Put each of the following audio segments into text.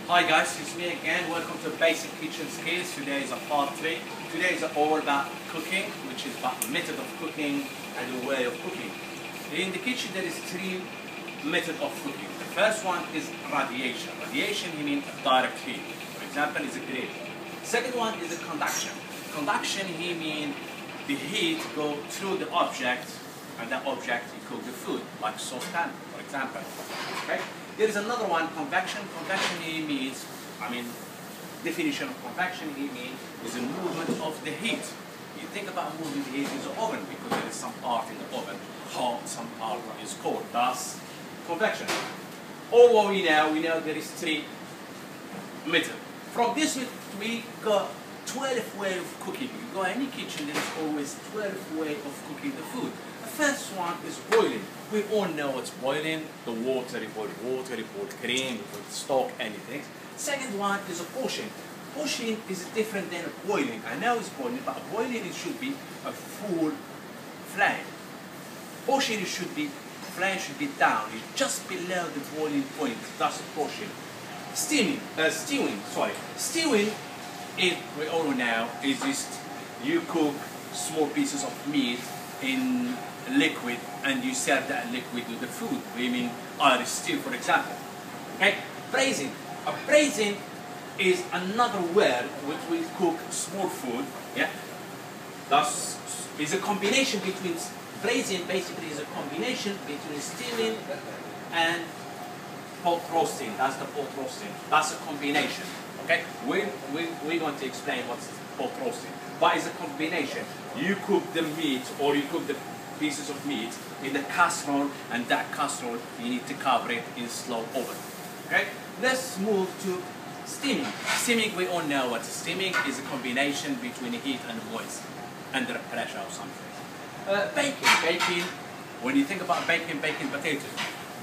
Hi guys, it's me again. Welcome to Basic Kitchen Skills. Today is a part 3. Today is all about cooking, which is about the method of cooking and the way of cooking. In the kitchen there is 3 methods of cooking. The first one is radiation. Radiation means direct heat. For example, is a grill. Second one is a conduction. Conduction means the heat go through the object and that object you cook the food, like saucepan, for example. Okay? There is another one, convection. Convection means, definition of convection means is a movement of the heat. You think about moving the heat in the oven because there is some part in the oven hot, some part is cold. That's convection. All what we know there is 3 methods. From this we got 12 ways of cooking. You go any kitchen, there is always 12 ways of cooking the food. The first one is boiling. We all know what's boiling. The water, you boil water, you boil cream, you put stock, anything. Second one is a poaching. Poaching is different than boiling. I know it's boiling, but boiling it should be a full flame. Poaching it should be, flame should be down. It's just below the boiling point. That's poaching. Stewing, Stewing, if we all know, is just you cook small pieces of meat in liquid and you serve that liquid with the food. We mean Irish stew, for example. Okay, braising. Braising is another word which we cook small food. Yeah, that's is a combination between braising. Basically, is a combination between stewing and pot roasting. That's the pot roasting. That's a combination. Okay, we're going to explain what's pot roasting. But it's a combination. You cook the meat or you cook the pieces of meat in the casserole, and that casserole you need to cover it in slow oven. Okay, let's move to steaming. Steaming, we all know what steaming is. A combination between heat and moist under pressure or something. Baking, when you think about baking potatoes,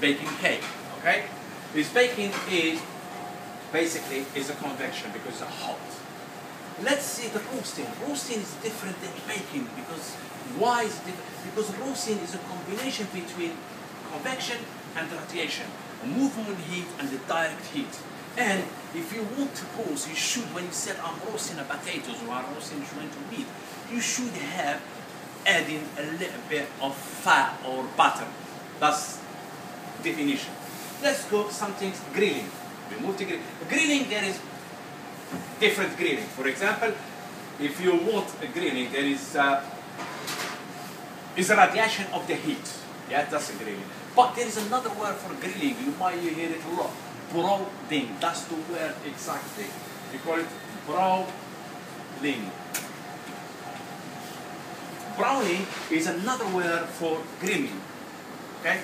baking cake. Okay, baking is basically is a convection because it's hot. Let's see the roasting. Roasting is different than baking because why is it different? Because roasting is a combination between convection and radiation, a movement heat and the direct heat. And if you want to roast, you should, when you said I'm roasting a potatoes or I'm roasting meat, you should have adding a little bit of fat or butter. That's definition. Let's go something grilling. We move to grilling. Grilling, there is different grilling. For example, if you want a grilling, there is a radiation of the heat. Yeah, that's a grilling. But there is another word for grilling. You might hear it a lot. Broiling. That's the word exactly. We call it broiling. Broiling is another word for grilling. Okay.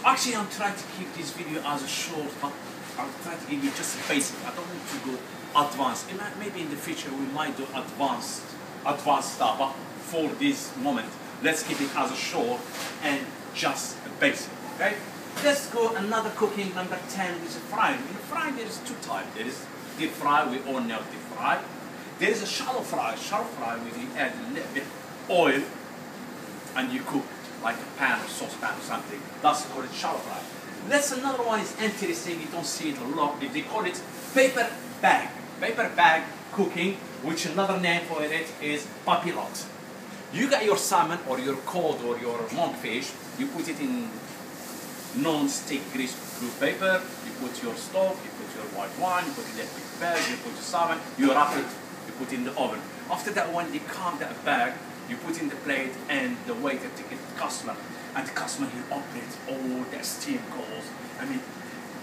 Actually, I'm trying to keep this video as a short, but I'm trying to give you just basic. I don't want to go advanced. Maybe in the future we might do advanced stuff, but for this moment, let's keep it as a short and just a basic. Okay? Let's go another cooking, number 10, which is frying. In frying, there is 2 types. There is deep fry. We all know deep fry. There is a shallow fry. Shallow fry, where you add a little bit oil and you cook like a pan or saucepan or something. That's called shallow fry. That's another one is interesting. You don't see it a lot. They call it paper bag. Paper bag cooking, which another name for it is papillote. You got your salmon or your cod or your monkfish. You put it in non-stick greaseproof paper. You put your stock. You put your white wine. You put it in the bag. You put your salmon. You wrap it. You put it in the oven. After that, when you calm that bag, you put in the plate and the waiter take it to the customer. And the customer will operate all the steam goes.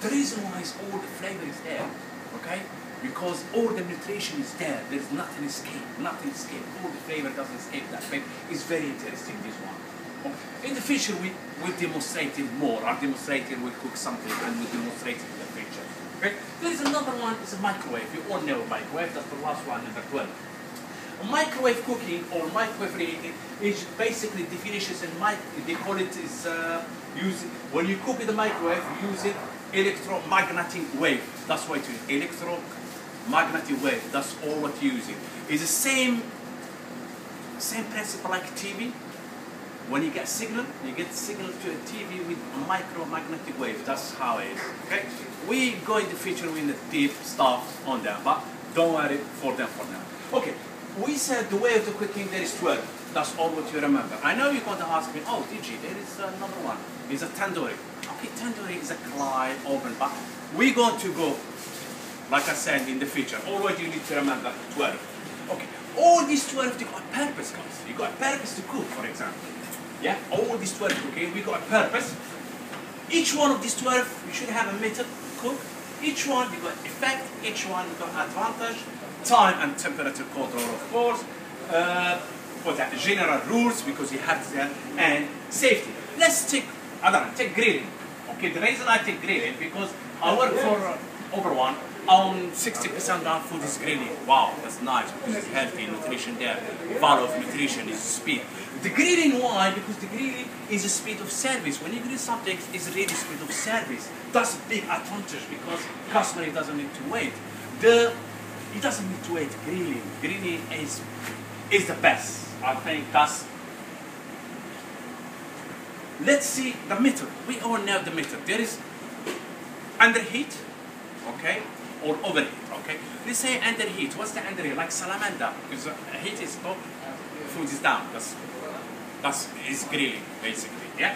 The reason why is all the flavor is there, okay? Because all the nutrition is there. There's nothing escape, All the flavor doesn't escape that flavor. It's very interesting, this one. In the future, we'll demonstrate it more. Our demonstrator will cook something and we'll demonstrate it in the future. Okay? There is another one, it's a microwave. You all know microwave, that's the last one, number 12. Microwave cooking or microwave reheating is basically definitions and they call it is when you cook in the microwave, using electromagnetic wave. That's what it is. Electromagnetic wave. That's all what you're using. It's the same principle like TV. When you get signal, you get signal to a TV with micromagnetic wave. That's how it is. Okay? We go in the future with the deep stuff on them, but don't worry for them for now. Okay, we said the way of the cooking there is 12. That's all what you remember. I know you're going to ask me, oh, DG, there is another one. It's a tandoori. Okay, tandoori is a Clyde oven, but we're going to go, like I said, in the future. All what you need to remember, 12. Okay, all these 12, they got a purpose, guys. You got a purpose to cook, for example. Yeah, all these 12 cooking, we got a purpose. Each one of these 12, you should have a method to cook. Each one, you got effect. Each one, you got advantage. Time and temperature control, of course. For the general rules, because you have to, and safety. Let's take, I don't know, take grilling. Okay, the reason I take grilling, because I work for Over1, on 60% of our food is grilling. Wow, that's nice, because it's healthy, nutrition there. Value of nutrition is speed. The grilling, why? Because the grilling is a speed of service. When you grill something, it's really speed of service. That's a big advantage, because customer doesn't need to wait. He doesn't need to wait. Grilling is the best. I think that's. Let's see the method. We all know the method. There is underheat, okay, or overheat, okay. Let's say underheat. What's the underheat? Like salamander, because heat is up, food is down. That's grilling basically. Yeah.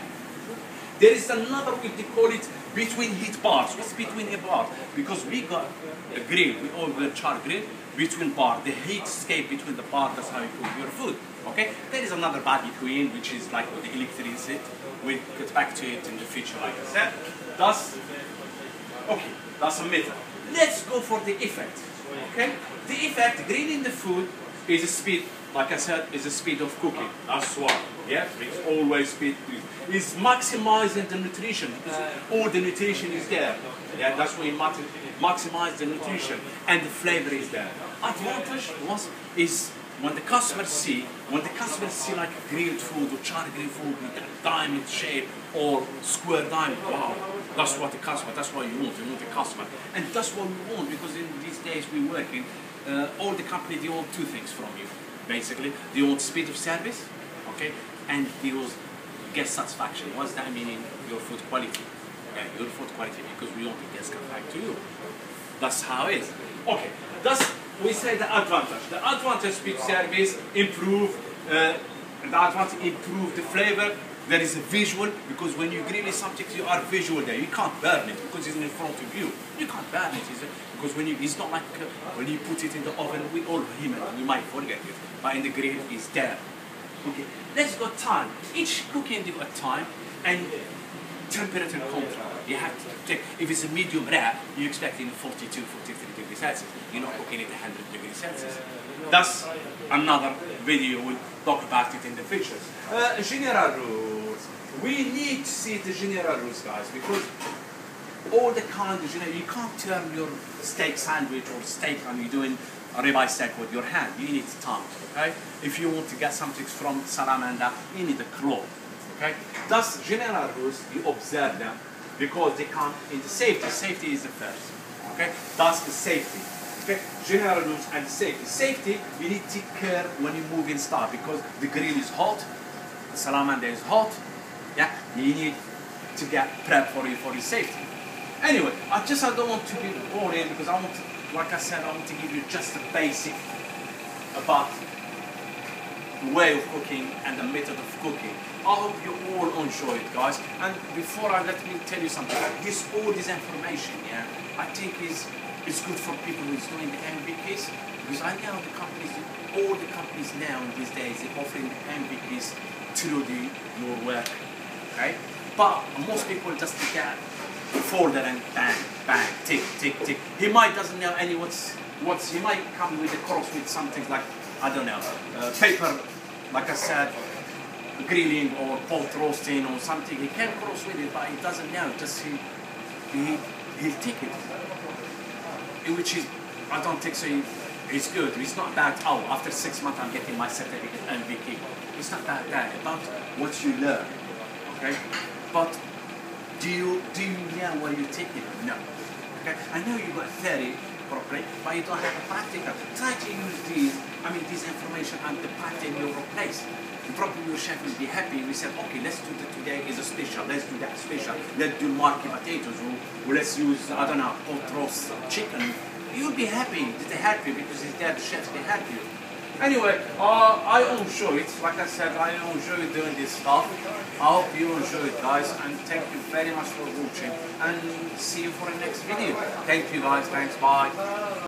There is another way they call it between heat bars. What's between a bar? Because we got a grill, we all will char grill between bar. The heat escape between the bar, that's how you cook your food. Okay? There is another bar between, which is like with the electricity. We'll get back to it in the future, like I said. That's a method. Let's go for the effect. Okay? The effect, grilling the food is a speed, like I said, is the speed of cooking. That's why. Yeah? It's always speed. It's maximizing the nutrition, because all the nutrition is there. Yeah, that's why you maximize the nutrition, and the flavor is there. Advantage is when the customers see like grilled food or charred grilled food with a diamond shape or square diamond. Wow, that's what the customer. That's what you want. You want the customer, and that's what we want, because in these days we're working. All the company, they want two things from you. Basically, they want speed of service, okay, and they want guest satisfaction. What's that meaning? Your food quality. Okay, your food quality, because we want the guests come back to you. That's how it is. Okay, we say the advantage. The advantage, speed service, improve the flavor. There is a visual, because when you grill something, you are visual there. You can't burn it because it's in front of you. You can't burn it, because it's not like when you put it in the oven, we all human, we might forget it. But in the grill, it's there. Okay, let's go time. Each cooking you got time and temperature control. You have to take, if it's a medium rare, you expect in 42, 43 degrees Celsius. You're not cooking it 100 degrees Celsius. That's another video, we'll talk about it in the future. General rules. We need to see the general rules, guys, because all the kind of, you can't turn your steak sandwich or steak and you're doing a ribeye steak with your hand. You need time, okay? If you want to get something from salamander, you need a claw, okay? That's general rules, you observe them, because they come in the safety. Safety is the first, okay? That's the safety, okay? General rules and safety. Safety, you need to take care when you move in stuff, because the grill is hot, the salamander is hot, yeah? You need to get prepped for your safety. Anyway, I don't want to be boring, because I want to, like I said, I want to give you just the basic about the way of cooking and the method of cooking. I hope you all enjoy it, guys. And before let me tell you something. All this information, yeah, I think is good for people who's doing the MVPs, because I know all the companies now in these days, they're offering the MVPs through your work, okay? But most people just get folder and bang, bang, tick, tick, tick. He might doesn't know any he might come with a cross with something like, I don't know, paper, like I said, grilling or pot roasting or something. He can cross with it, but he doesn't know. Just he'll tick it, which is, I don't think so. It's good. It's not that, oh, after 6 months I'm getting my certificate MVP. It's not that bad. About what you learn, okay? But do you know where you take it? No. Okay? I know you got theory properly, but you don't have a practical. Try to use this information and the practice in your place. and probably your chef will be happy. We said, okay, let's do that today is a special. Let's do that special. Let's do marque potatoes, or let's use, I don't know, hot roast chicken. You'll be happy. They're happy because it's there. The chefs be happy. Anyway, I enjoy it. Like I said, I enjoy doing this stuff. I hope you enjoy it, guys, and thank you very much for watching. And see you for the next video. Thank you, guys. Thanks. Bye.